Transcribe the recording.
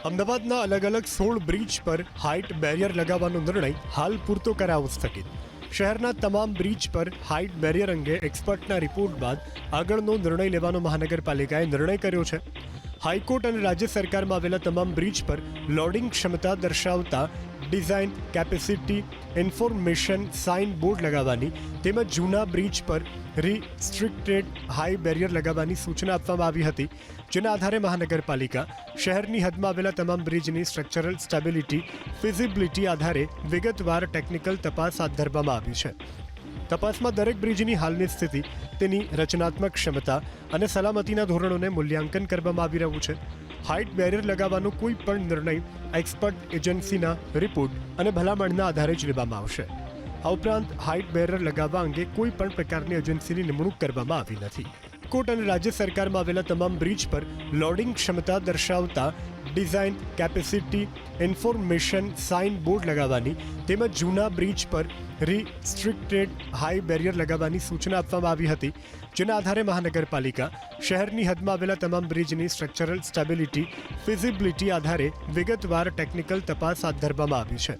અમદાવાદના અલગ અલગ 16 બ્રિજ પર હાઇટ બેરિયર લગાવવાનો નિર્ણય હાલ પૂરતો કરાયો સ્થગિત. શહેરના તમામ બ્રિજ પર હાઇટ બેરિયર અંગે એક્સપર્ટના રિપોર્ટ બાદ આગળનો નિર્ણય લેવાનો મહાનગરપાલિકાએ નિર્ણય કર્યો છે. હાઈકોર્ટ અને રાજ્ય સરકારમાં આવેલા તમામ બ્રિજ પર લોડિંગ ક્ષમતા દર્શાવતા design capacity information sign board લગાવવાની તેમજ જૂના બ્રિજ પર રિસ્ટ્રિક્ટેડ હાઈ બેરિયર લગાવવાની સૂચના આપવામાં આવી હતી, જેના આધારે મહાનગરપાલિકા શહેરની હદમાં આવેલા તમામ બ્રિજની સ્ટ્રક્ચરલ સ્ટેબિલિટી ફિઝિબિલિટી આધારે વિગતવાર ટેકનિકલ તપાસ હાથ ધરવામાં આવી છે. તપાસમાં દરેક બ્રિજની હાલની સ્થિતિ, તેની રચનાત્મક ક્ષમતા અને સલામતીના ધોરણોને મૂલ્યાંકન કરવામાં આવી રહ્યું છે. હાઇટ બેરિયર લગાવવાનો કોઈ પણ નિર્ણય એક્સપર્ટ એજન્સીના રિપોર્ટ અને ભલામણના આધારે જ લેવામાં આવશે. આ ઉપરાંત હાઇટ બેરિયર લગાવવા અંગે કોઈ પણ પ્રકારની એજન્સીની નિમણૂક કરવામાં આવી નથી. કોર્ટ અને રાજ્ય સરકારમાં આવેલા તમામ બ્રિજ પર લોડિંગ ક્ષમતા દર્શાવતા design capacity information sign board લગાવવાની તેમજ જૂના બ્રિજ પર રિસ્ટ્રિક્ટેડ હાઈ બેરિયર લગાવવાની સૂચના આપવામાં આવી હતી, જેના આધારે મહાનગરપાલિકા શહેરની હદમાં આવેલા તમામ બ્રિજની સ્ટ્રક્ચરલ સ્ટેબિલિટી ફિઝિબિલિટી આધારે વિગતવાર ટેકનિકલ તપાસ હાથ ધરવામાં આવી છે.